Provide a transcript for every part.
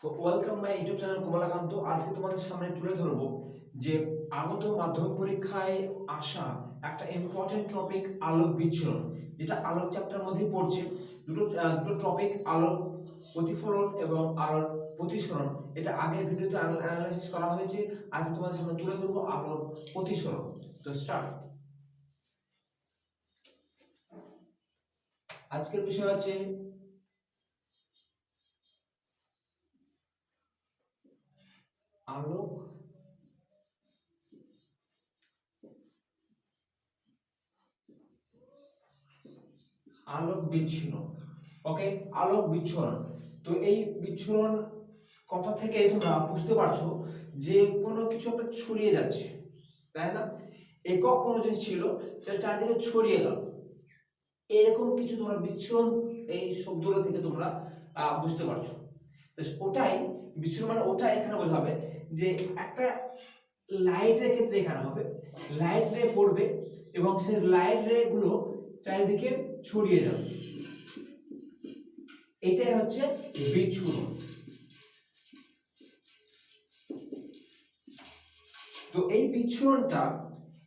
তো welcome my YouTube channel Kamalakanta. আজকে তোমাদের সামনে তুলে ধরবো যে আগত মাধ্যমিক পরীক্ষায় আসা একটা ইম্পর্টেন্ট টপিক আলোক বিচ্ছুরণ, যেটা আলোক চ্যাপ্টার মধ্যে পড়ছে। দুটো টপিক, আলোক প্রতিফলন এবং আলোর প্রতিসরণ। এটা আগের ভিডিওতে অ্যানালাইসিস করা হয়েছে। আজকে তোমাদের সামনে তুলে ধরবো আলোর প্রতিসরণ। তো স্টার্ট। আজকের বিষয় হচ্ছে আলোক আলোক বিচ্ছুরণ। ওকে, আলোক বিচ্ছুরণ। তো এই বিচ্ছুরণ কথা থেকে তোমরা বুঝতে পারছো যে কোনো কিছু একটা ছড়িয়ে যাচ্ছে, তাই না? একক কোনো জিনিস ছিল, সেটা চারিদিকে ছড়িয়ে গেল, এরকম কিছু তোমরা বিচ্ছুরণ এই শব্দগুলো থেকে তোমরা বুঝতে পারছো। ওটাই বিচ্ছুরণ, মানে ওটাই এখানে বোঝাবে যে একটা লাইটের ক্ষেত্রে এখানে হবে লাইট রে পড়বে এবং সেই লাইট রে গুলো চারিদিকে ছড়িয়ে যাবে, এটাই হচ্ছে বিচ্ছুরণ। তো এই বিচ্ছুরণটা,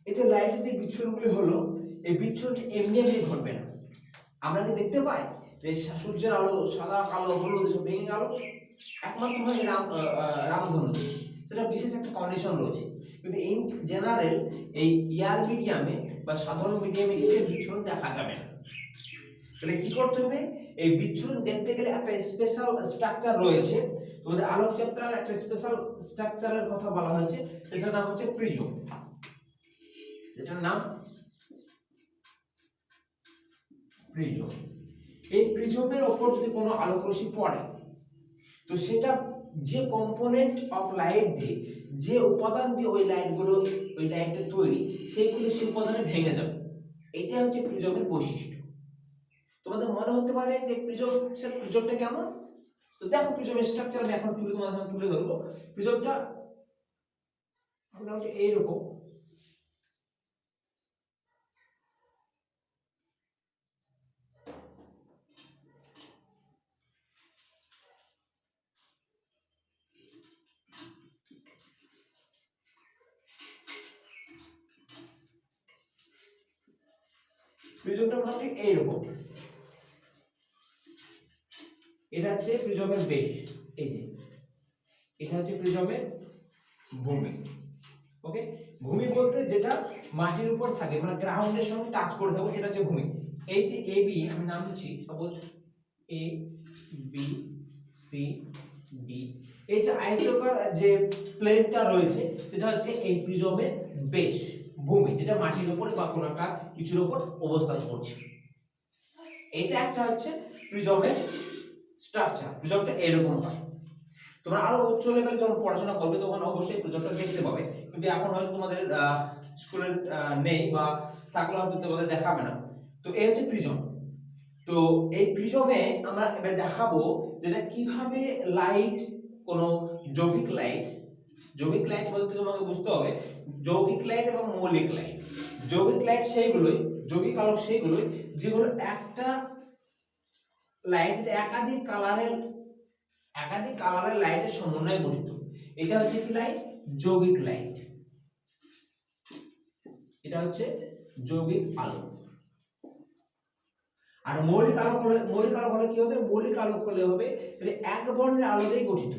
এই যে লাইটের যে বিচ্ছুরণগুলি হলো, এই বিচ্ছুরণটা এমনি এমনি ঘটবে না। আমরা কি দেখতে পাই যে সূর্যের আলো সাদা কালো হলুদ এসব ভেঙে গেল? একমাত্র হয় রামধনু, সেটা বিশেষ একটা কন্ডিশন রয়েছে। কিন্তু ইন জেনারেল এই এয়ার মিডিয়ামে বা সাধারণ মিডিয়ামে এই বিচ্ছুরণ দেখা যাবে না। তাহলে কি করতে হবে? এই বিচ্ছুরণ দেখতে গেলে একটা স্পেশাল স্ট্রাকচার রয়েছে। তোমাদের আলোক চ্যাপ্টারে একটা স্পেশাল স্ট্রাকচারের কথা বলা হয়েছে, সেটার নাম হচ্ছে প্রিজম। সেটার নাম প্রিজম। এই প্রিজমের ওপর যদি কোনো আলোক রশ্মি পড়ে, তো সেটা যে কম্পোনেন্ট অফ লাইট দিয়ে, যে উপাদান দিয়ে ওই লাইটটা তৈরি, সেইগুলো সেই উপাদানে ভেঙে যাবে। এটা হচ্ছে প্রিজমের বৈশিষ্ট্য। তোমাদের মনে হতে পারে যে প্রিজমটা কেমন? তো দেখো, প্রিজমের স্ট্রাকচার আমি এখন তোমাদের সামনে তুলে ধরবো। প্রিজমটা মোটামুটি এইরকম। প্রিজমটা মোটামুটি এইরকম। এটা হচ্ছে প্রিজমের বেস। এই যে এটা হচ্ছে প্রিজমের ভূমি। ওকে, ভূমি বলতে যেটা মাটির উপর থাকে, মানে গ্রাউন্ডের সঙ্গে টাচ করে থাকবে, সেটা হচ্ছে ভূমি। এই যে এ বি, আমি নাম দিচ্ছি সাপোজ এ বি সি ডি, এই যে আয়তাকার যে প্লেনটা রয়েছে, সেটা হচ্ছে এই প্রিজমের বেস, ভূমি, যেটা মাটির উপরে বা কোনো একটা কিছুর উপর অবস্থান করছে। এটা একটা হচ্ছে প্রিজমের স্ট্রাকচার। প্রিজমটা এরকম হয়। তোমরা আরো উচ্চ লেভেলে যখন পড়াশোনা করবে তখন অবশ্যই প্রিজমটা দেখতে পাবে, কিন্তু এখন হয়তো তোমাদের স্কুলে নেই বা থাকলে হয়তো তোমাদের দেখাবে না। তো এই হচ্ছে প্রিজম। তো এই প্রিজমে আমরা এবার দেখাবো যেটা কিভাবে লাইট, কোন যৌগিক লাইট বলতে তোমাকে বুঝতে হবে যৌগিক লাইট এবং মৌলিক লাইট। যৌগিক লাইট সেইগুলোই, যৌগিক আলোক সেইগুলোই যেগুলো একটা লাইট একাধিক কালারের লাইটের সমন্বয়ে গঠিত। এটা হচ্ছে কি লাইট? যৌগিক লাইট। এটা হচ্ছে যৌগিক আলো। আর মৌলিক আলোক হলে কি হবে? মৌলিক আলোক হলে হবে এক বর্ণের আলো দিয়ে গঠিত,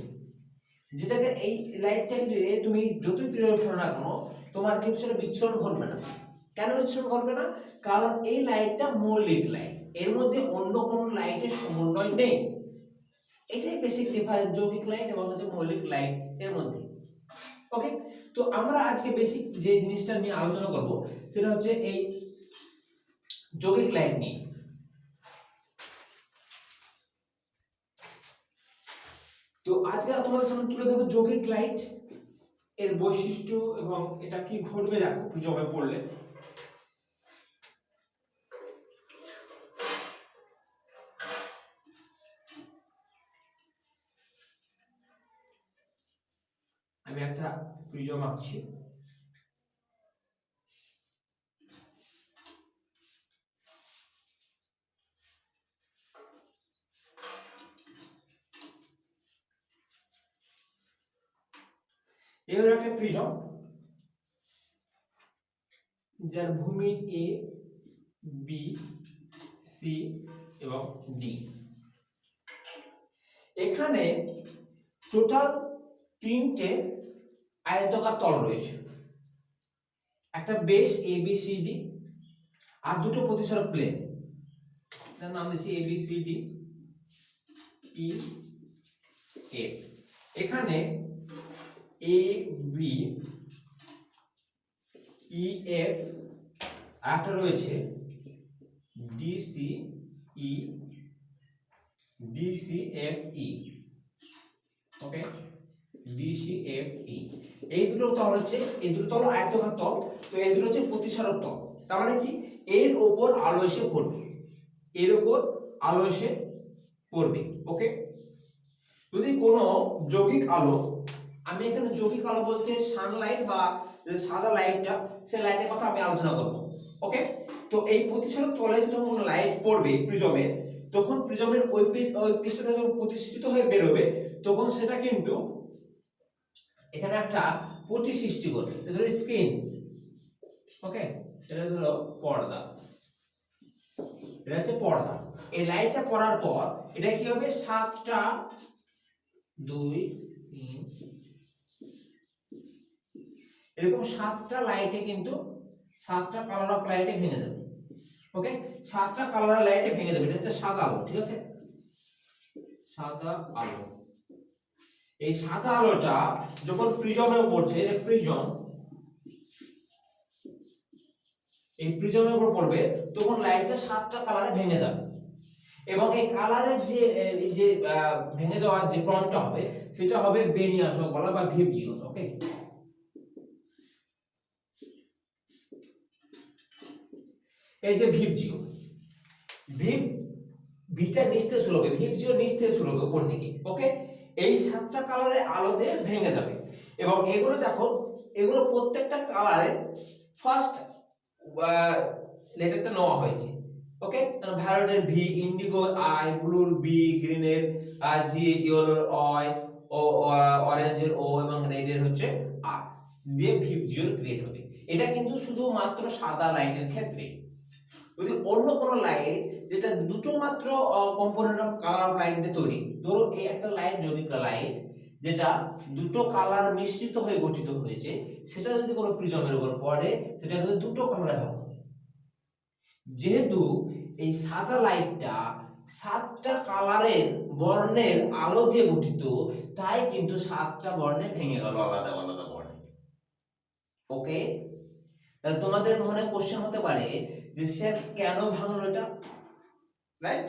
যেটাকে এই লাইটটাকে তুমি যতই প্রয়োগ করো না কেন, তোমার কিন্তু সেটা বিচ্ছুরণ ঘটবে না। কেন বিচ্ছুরণ ঘটবে না? কারণ এই লাইটটা মৌলিক লাইট, এর মধ্যে অন্য কোনো লাইটের সমন্বয় নেই। এটাই বেসিক ডিফারেন্স যৌগিক লাইট এবং হচ্ছে মৌলিক লাইট এর মধ্যে। ওকে, তো আমরা আজকে বেসিক যে জিনিসটা নিয়ে আলোচনা করব সেটা হচ্ছে এই যৌগিক লাইট নিয়ে। তো আজকে তোমাদের সামনে তুলে ধরবো যৌগিক লাইট এর বৈশিষ্ট্য এবং এটা কি ঘটবে দেখো প্রিজমে পড়লে। আমি একটা প্রিজম আঁকছি। এ হলো একটা প্রিজম যার ভূমি এ বি সি এবং ডি। এখানে টোটাল 3টে আয়তাকার তল রয়েছে, একটা base A B C D আর দুটো প্রতিসরক প্লেন, তার নাম দিয়েছি A B C D E F. এখানে এ বি ই এফ আর একটা রয়েছে D C E D C F E. Okay, D C F E, এই দুটো তল হচ্ছে, এই দুটো তল আয়তাকার তল, তো এই দুটো হচ্ছে প্রতিসরক তল। তার মানে কি, এর উপর আলো এসে পড়বে, এর উপর আলো এসে পড়বে। ওকে, যদি কোনো যৌগিক আলো, আমি এখানে যৌগিক আলো বলতে সানলাইট বা সাদা লাইটটা, সেই লাইটের কথা আমি আলোচনা করব। ওকে, তো এই প্রতিসরক তলে যখন কোনো লাইট পড়বে প্রিজমের, তখন প্রিজমের ওই পৃষ্ঠটা যখন প্রতিষ্ঠিত হয়ে বের হবে, তখন সেটা কিন্তু এখানে একটা পটি সৃষ্টি করবে। এটা ধরো স্ক্রিন, ওকে, এটা ধরো পর্দা, এটা হচ্ছে পর্দা। এই লাইটটা পড়ার পর এটা কি হবে, 7টা 2 3 এরকম 7টা লাইটে কিন্তু 7টা কালার অফ লাইটে ভেঙে যাবে। ওকে, 7টা কালার লাইটে ভেঙে যাবে। এটা হচ্ছে সাদা আলো, ঠিক আছে, সাদা আলো। এই সাদা আলোটা যখন প্রিজমে পড়ছে, এই প্রিজম, এই প্রিজমের উপর পড়বে, তখন লাইটটা 7টা কালারে ভেঙে যাবে এবং এই কালারের যে ভেঙে যাওয়ার যে ক্রমটা হবে, সেটা হবে বেনিয়াস বলা বা ভিপজিও। ওকে, এই যে ভিপজিও, ভিপ ভিটা নিচতে শুরু হবে, ভিপজিও নিচতে শুরু হবে উপর দিকে। ওকে, এই 7টা কালারে আলোতে ভেঙে যাবে এবং এগুলো দেখো, এগুলো প্রত্যেকটা কালারে ফার্স্ট লেটারটা নেওয়া হয়েছে। ওকে, ভায়োলেটের ভি, ইন্ডিগোর আই, ব্লুর বি, গ্রিনের জি, ইয়েলোর অয়, ও অরেঞ্জের ও এবং রেডের হচ্ছে আর, দিয়ে ভিপজিওর গ্রেড হবে। এটা কিন্তু শুধুমাত্র সাদা লাইটের ক্ষেত্রে। যদি অন্য কোনো লাইট যেটা দুটো মাত্র component of colour of light দিয়ে তৈরি, ধরো এই একটা লাইট, যৌগিক লাইট যেটা দুটো কালার মিশ্রিত হয়ে গঠিত হয়েছে, সেটা যদি কোনো প্রিজমের উপর পড়ে, সেটা কিন্তু দুটো কালারে ভাগ হবে। যেহেতু এই সাদা লাইটটা 7টা কালারের বর্ণের আলো দিয়ে গঠিত, তাই কিন্তু 7টা বর্ণে ভেঙে গেল আলাদা আলাদা বর্ণে। ওকে, তাহলে তোমাদের মনে কোশ্চেন হতে পারে যে স্যার কেন ভাঙলো এটা, রাইট?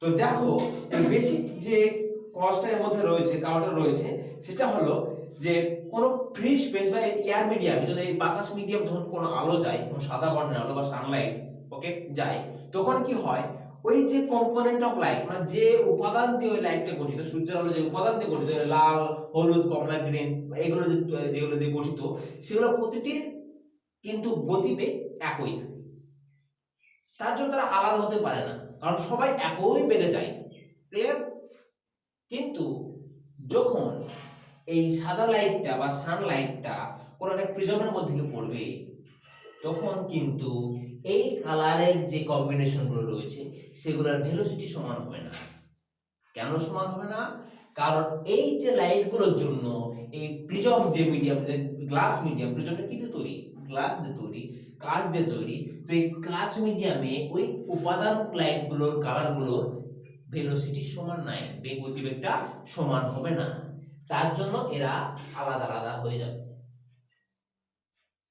তো দেখো, এর বেসিক যে কজটা এর মধ্যে রয়েছে, কারণটা রয়েছে, সেটা হলো যে কোনো ফ্রি স্পেস বা এয়ার মিডিয়াম, যদি এই বাতাস মিডিয়াম যখন কোনো আলো যায়, কোনো সাদা বর্ণের আলো বা সানলাইট, ওকে, যায়, তখন কি হয়, ওই যে কম্পোনেন্ট অফ লাইট, মানে যে উপাদান দিয়ে ওই লাইটটা গঠিত, সূর্যের আলো যে উপাদান দিয়ে গঠিত, লাল, হলুদ, কমলা, গ্রিন, এগুলো যেগুলো দিয়ে গঠিত, সেগুলো প্রতিটির কিন্তু গতিবেগ একই থাকে। তার জন্য তারা আলাদা হতে পারে না, কারণ সবাই একই বেগে যায়। ক্লিয়ার? কিন্তু যখন এই সাদা লাইটটা বা সানলাইটটা কোন একটা প্রিজমের মধ্যে পড়বে, তখন কিন্তু এই কালারের যে কম্বিনেশন গুলো রয়েছে, সেগুলোর ভেলোসিটি সমান হবে না। কেন সমান হবে না? কারণ এই যে লাইট গুলোর জন্য এই প্রিজম যে মিডিয়াম, যে গ্লাস মিডিয়াম, প্রিজমটা কি দিয়ে তৈরি, গ্লাস দিয়ে তৈরি, কাঁচ দিয়ে তৈরি, তো এই কাঁচ মিডিয়ামে ওই উপাদান লাইট গুলোর কালার গুলোর ভেলোসিটি সমান নাই, বেগ গতিবেগটা সমান হবে না, তার জন্য এরা আলাদা আলাদা হয়ে যাবে।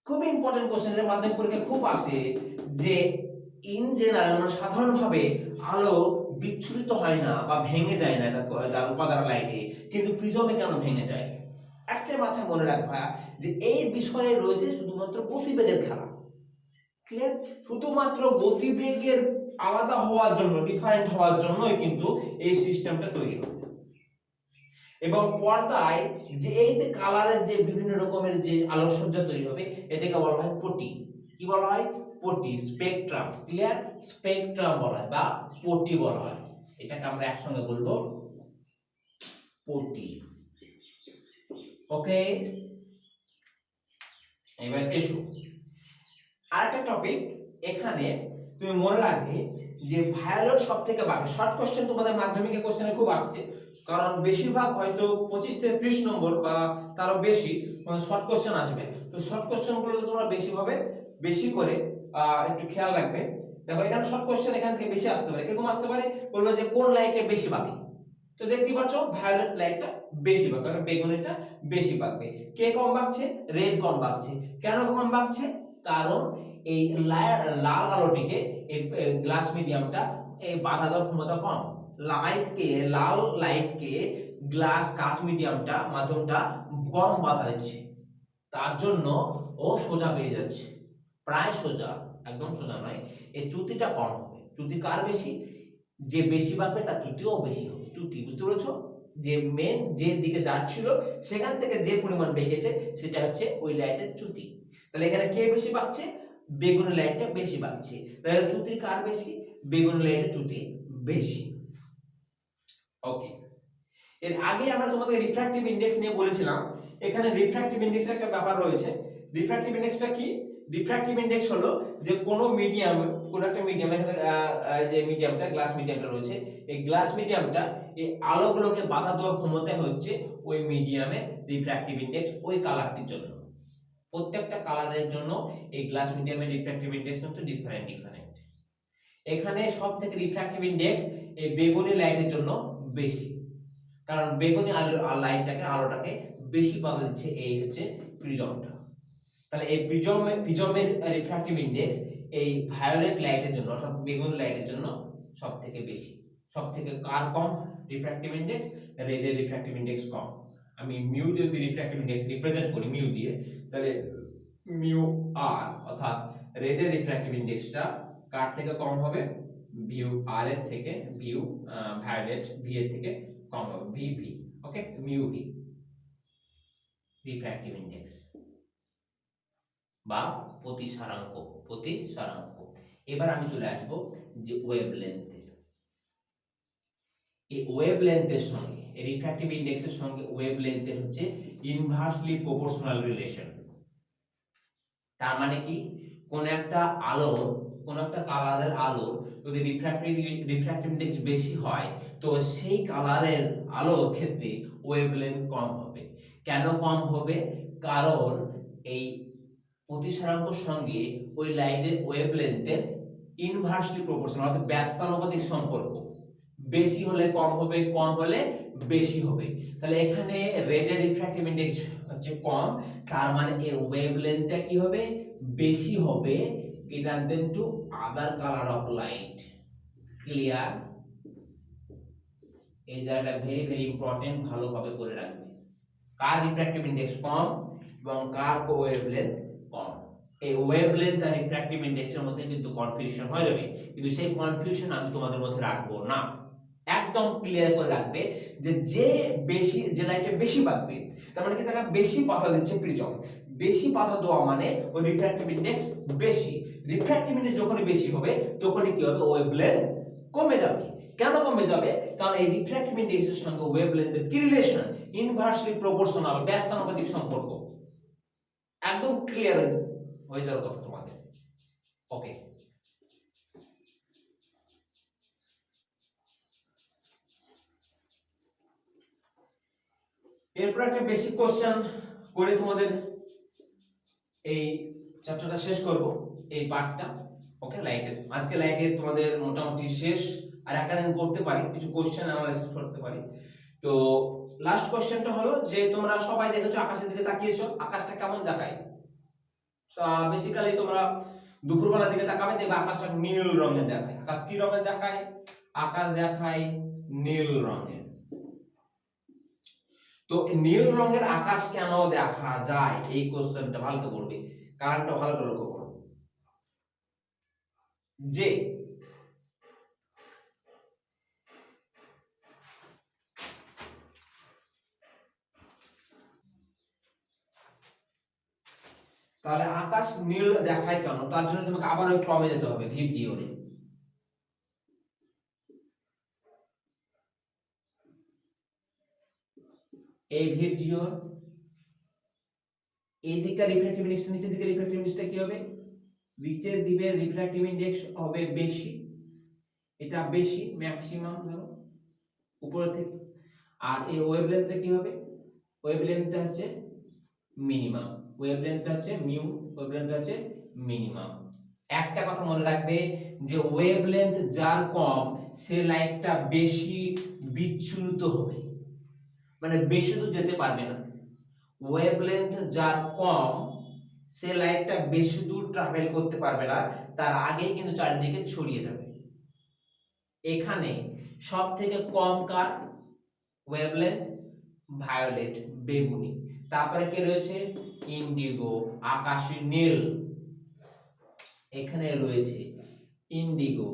খুব ইম্পর্টেন্ট কোশ্চেন, এর মাধ্যমিক পরীক্ষায় খুব আসে যে ইন জেনারেল, মানে সাধারণভাবে আলো বিচ্ছুরিত হয় না বা ভেঙে যায় না তার উপাদান লাইটে, কিন্তু প্রিজমে কেন ভেঙে যায়? একটা মাথায় মনে রাখবা যে এই বিষয়ে রয়েছে শুধুমাত্র গতিবেগের খেলা। ক্লিয়ার? শুধুমাত্র গতিবেগের আলাদা হওয়ার জন্য, ডিফারেন্ট হওয়ার জন্যই কিন্তু এই সিস্টেমটা তৈরি হয়। এবং পর্দায় যে এই যে কালারের যে বিভিন্ন রকমের যে আলোকসজ্জা তৈরি হবে, এটাকে বলা হয় পটি। কি বলা হয়? পটি, স্পেকট্রাম। ক্লিয়ার? স্পেকট্রাম বলা হয় বা পটি বলা হয়। এটাকে আমরা একসঙ্গে বলবো পটি। ওকে, এবার এসো আরেকটা টপিক। এখানে তুমি মনে রাখবে যে ভায়োলেট সব থেকে বাকি শর্ট কোশ্চেন তোমাদের মাধ্যমিকে কোশ্চেনে খুব আসছে, কারণ বেশিরভাগ হয়তো 25 থেকে 30 নম্বর বা তারও বেশি শর্ট কোশ্চেন আসবে। তো শর্ট কোশ্চেন গুলো তোমরা বেশি করে একটু খেয়াল রাখবে। দেখো এখানে শর্ট কোশ্চেন এখান থেকে বেশি আসতে পারে, কিরকম আসতে পারে বলবো যে কোন লাইটটা বেশি বাকি। তো দেখতে পাচ্ছ ভায়োলেট লাইটটা বেশি বাকি, কারণ বেগুনিটা বেশি বাকবে। কে কম বাকছে? রেড কম বাকছে। কেন কম বাকছে? কারণ এই লাল আলোটিকে এই গ্লাস মিডিয়ামটা এই বাধা দেওয়ার ক্ষমতা কম। লাল লাইটকে গ্লাস কাঁচ মিডিয়ামটা মাধ্যমটা কম বাধা দিচ্ছে, তার জন্য ও সোজা বেরিয়ে যাচ্ছে, প্রায় সোজা, একদম সোজা নয়। এই চ্যুতিটা কম হবে। চ্যুতি কার বেশি? যে বেশি বাঁকবে তার চ্যুতিও বেশি হবে। চ্যুতি বুঝতে পেরেছো? যে মেন যে দিকে যাচ্ছিল সেখান থেকে যে পরিমাণ বেঁকেছে সেটা হচ্ছে ওই লাইটের চ্যুতি। তাহলে এখানে কে বেশি বাঁকছে? বেগুনি লাইটটা বেশি বাঁকছে। তাহলে চ্যুতি কার বেশি? বেগুনি লাইটের চ্যুতি বেশি। ওকে, এর আগে আমরা তোমাদের রিফ্র্যাক্টিভ ইনডেক্স নিয়ে বলেছিলাম। এখানে রিফ্র্যাক্টিভ ইনডেক্সের একটা ব্যাপার রয়েছে। রিফ্র্যাক্টিভ ইনডেক্সটা কি? রিফ্র্যাক্টিভ ইনডেক্স হলো যে কোনো মিডিয়াম, কোনো একটা মিডিয়াম, এখানে যে মিডিয়ামটা গ্লাস মিডিয়ামটা রয়েছে, এই গ্লাস মিডিয়ামটা এই আলোগুলোকে বাধা দেওয়ার ক্ষমতা হচ্ছে ওই মিডিয়ামের রিফ্র্যাক্টিভ ইনডেক্স ওই কালারটির জন্য। প্রত্যেকটা কালারের জন্য এই গ্লাস মিডিয়ামের রিফ্র্যাক্টিভ ইনডেক্স কিন্তু ডিফারেন্ট। এখানে সব থেকে রিফ্র্যাক্টিভ ইনডেক্স এই বেগুনি লাইটের জন্য বেশি, কারণ বেগুনি আলোটাকে বেশি বাধা দিচ্ছে এই হচ্ছে প্রিজমটা। তাহলে এই প্রিজমের রিফ্র্যাক্টিভ ইনডেক্স এই ভায়োলেট লাইটের জন্য অর্থাৎ বেগুনি লাইটের জন্য সব থেকে বেশি। সব থেকে কার কম রিফ্র্যাক্টিভ ইনডেক্স? রেডের রিফ্র্যাক্টিভ ইনডেক্স কম। আমি মিউ যদি রিফ্র্যাক্টিভ ইনডেক্স রিপ্রেজেন্ট করি মিউ দিয়ে, তাহলে মিউ আর অর্থাৎ রেডের রিফ্র্যাক্টিভ ইনডেক্সটা কার থেকে কম হবে? ভিউ আর এর থেকে, ভিউ ভায়োলেট ভি এর থেকে কম হবে, ভি ভি। ওকে, মিউ ভি রিফ্র্যাক্টিভ ইনডেক্স বা প্রতিসারাঙ্ক। এবার আমি চলে আসবো যে ওয়েভলেন্থে। এই ওয়েভলেন্থের সঙ্গে এই রিফ্র্যাক্টিভ ইনডেক্সের সঙ্গে ওয়েভলেন্থের হচ্ছে ইনভার্সলি প্রপোর্শনাল রিলেশন। তার মানে কি? কোন একটা কালারের আলো যদি রিফ্র্যাক্টিভ ইনডেক্স বেশি হয়, তো সেই কালারের আলোর ক্ষেত্রে ওয়েভলেন্থ কম হবে। কেন কম হবে? কারণ এই প্রতিসরাঙ্কের সঙ্গে ওই লাইটের ওয়েভলেন্থের ইনভার্সলি প্রপোর্শনাল অর্থাৎ ব্যস্তানুপাতিক সম্পর্ক। বেশি হলে কম হবে, কম হলে বেশি হবে। তাহলে এখানে রেডের রিফ্র্যাক্টিভ ইনডেক্স হচ্ছে কম, তার মানে এর ওয়েভলেন্থটা কি হবে? বেশি হবে greater than to other color of light. Clear? এই জায়গাটা ভেরি ভেরি ইম্পর্টেন্ট, ভালোভাবে করে রাখবে। কার রিফ্র্যাক্টিভ ইনডেক্স কম এবং কার ওয়েভলেন্থ কম। এই ওয়েভলেন্থ আর রিফ্র্যাক্টিভ ইনডেক্সের মধ্যে কিন্তু কনফিউশন হয়ে যাবে, কিন্তু সেই কনফিউশন আমি তোমাদের মধ্যে রাখবো না। একদম ক্লিয়ার করে রাখবে যে লাইটটা বেশি বাঁকবে, তার মানে কি তারা বেশি বাধা দিচ্ছে প্রিজম। বেশি বাধা দেওয়া মানে ওই রিফ্র্যাক্টিভ ইনডেক্স বেশি। রিফ্র্যাক্টিভ ইনডেক্স যখনই বেশি হবে তখনই কি হবে? ওয়েভলেন্থ কমে যাবে। কেন কমে যাবে? কারণ এই রিফ্র্যাক্টিভ ইনডেক্সের সঙ্গে ওয়েভলেন্থের কি রিলেশন? ইনভার্সলি প্রপোর্শনাল, ব্যস্তানুপাতিক সম্পর্ক। একদম ক্লিয়ার হয়ে যাওয়ার কথা তোমাদের। ওকে, এরপর একটা বেসিক কোশ্চেন করে তোমাদের এই চ্যাপ্টারটা শেষ করব, এই পার্টটা। ওকে, লাইটের আজকে লাইটের তোমাদের মোটামুটি শেষ। আর একাদিন করতে পারি, কিছু কোশ্চেন অ্যানালাইসিস করতে পারি। তো লাস্ট কোশ্চেনটা হলো যে তোমরা সবাই দেখেছো আকাশের দিকে তাকিয়েছো, আকাশটা কেমন দেখায়? বেসিক্যালি তোমরা দুপুরবেলার দিকে তাকাবে, দেখবে আকাশটা নীল রঙের দেখায়। আকাশ কি রঙের দেখায়? আকাশ দেখায় নীল রঙের। তো নীল রঙের আকাশ কেন দেখা যায়? এই কোশ্চেনটা ভালো করে পড়বে, কারণটা ভালো করে লক্ষ্য করো। যে তাহলে আকাশ নীল দেখায় কেন? তার জন্য তোমাকে আবার ওই ক্রমে যেতে হবে, ভিভ জিওরে। এই ভিভ জিওর এই দিকটা রিফ্র্যাক্টিভ ইন্ডেক্সটা নিচের দিকে রিফ্র্যাক্টিভ ইন্ডেক্সটা কি হবে, নিচের দিকে রিফ্র্যাক্টিভ ইন্ডেক্স হবে বেশি, এটা বেশি ম্যাক্সিমাম ধরো উপরে থেকে, আর এই ওয়েভলেন্থটা কি হবে, ওয়েভলেন্থটা হচ্ছে মিনিমাম, ওয়েভলেন্থটা হচ্ছে মিউ, ওয়েভলেন্থটা হচ্ছে মিনিমাম। একটা কথা মনে রাখবে যে ওয়েভলেন্থ যার কম সে লাইটটা বেশি বিচ্ছুরিত হবে, মানে বেশি দূর যেতে পারবে না। ওয়েভলেন্থ যার কম সে লাইটটা বেশি দূর ট্রাভেল করতে পারবে না, তার আগেই কিন্তু চারিদিকে ছড়িয়ে যাবে। এখানে সব থেকে কম কার ওয়েভলেন্থ, ভায়োলেট বেগুনি, তারপরে কি রয়েছে ইন্ডিগো আকাশী নীল, এখানে রয়েছে ইন্ডিগো,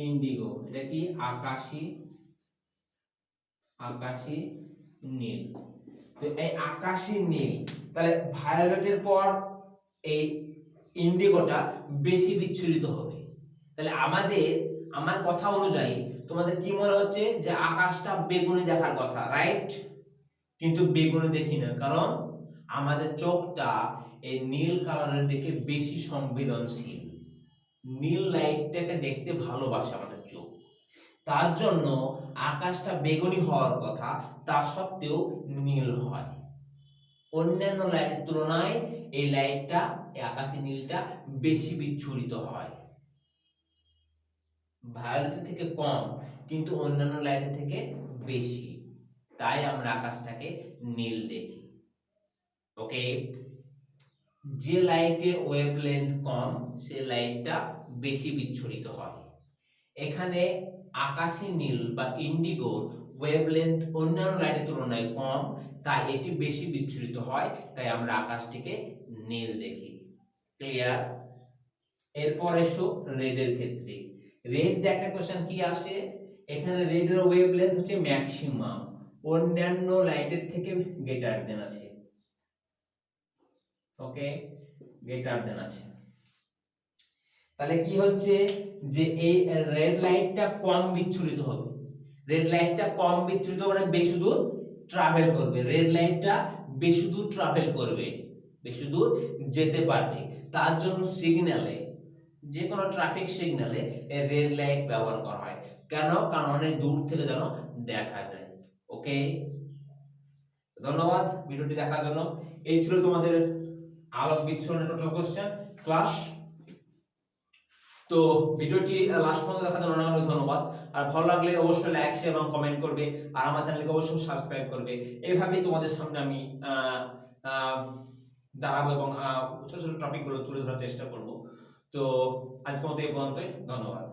ইন্ডিগো এটা কি আকাশী, আকাশী নীল। তো এই আকাশী নীল, তাহলে ভায়োলেটের পর এই ইন্ডিগোটা বেশি বিচ্ছুরিত হবে। তাহলে আমার কথা অনুযায়ী তোমাদের কি মনে হচ্ছে যে আকাশটা বেগুনি দেখার কথা, রাইট? কিন্তু বেগুনি দেখি না, কারণ আমাদের চোখটা এই নীল কালারের দিকে বেশি সংবেদনশীল, নীল লাইটটাকে দেখতে ভালোবাসে আমাদের চোখ, তার জন্য আকাশটা বেগুনি হওয়ার কথা, তা সত্ত্বেও নীল হয়। অন্যান্য লাইটের তুলনায় এই লাইটটা, এই আকাশী নীলটা বেশি বিচ্ছুরিত হয়, ভায়োলেট থেকে কম কিন্তু অন্যান্য লাইটের থেকে বেশি, তাই আমরা আকাশটাকে নীল দেখি। ওকে, যে লাইটের ওয়েভলেন্থ কম সে লাইটটা বেশি বিচ্ছুরিত হয়। এখানে আকাশী নীল বা ইন্ডিগোর ওয়েভলেন্থ অন্যান্য লাইটের তুলনায় কম, তাই এটি বেশি বিচ্ছুরিত হয়, তাই আমরা আকাশটিকে নীল দেখি। ক্লিয়ার? এরপর এসো রেডের ক্ষেত্রে। রেড একটা কোশ্চেন কি আসে, এখানে রেডের ওয়েভলেন্থ হচ্ছে ম্যাক্সিমাম, অন্যান্য লাইটের থেকে গ্রেটার দেন আছে। ওকে, গ্রেটার দেন আছে। তাহলে কি হচ্ছে যে এই রেড লাইটটা কম বিচ্ছুরিত হবে, রেড লাইটটা কম বিচ্ছুরিত মানে বেশি দূর ট্রাভেল করবে, রেড লাইটটা বেশি দূর ট্রাভেল করবে, বেশি দূর যেতে পারবে, তার জন্য সিগন্যালে, যে কোনো ট্রাফিক সিগন্যালে রেড লাইট ব্যবহার করা হয়। কেন? কারণ অনেক দূর থেকে যেন দেখা যায়। ওকে, ধন্যবাদ ভিডিওটি দেখার জন্য। এই ছিল তোমাদের আলোক বিচ্ছুরণের টোটাল কোশ্চেন ক্লাস। তো ভিডিওটি লাস্ট পর্যন্ত দেখার জন্য অনেক ধন্যবাদ। আর ভালো লাগলে অবশ্যই লাইক শেয়ার এবং কমেন্ট করবে, আর আমার চ্যানেলকে অবশ্যই সাবস্ক্রাইব করবে। এইভাবেই তোমাদের সামনে আমি দাঁড়াবো এবং ছোট ছোট টপিকগুলো তুলে ধরার চেষ্টা করব। তো আজকের মতো এই পর্যন্তই, ধন্যবাদ।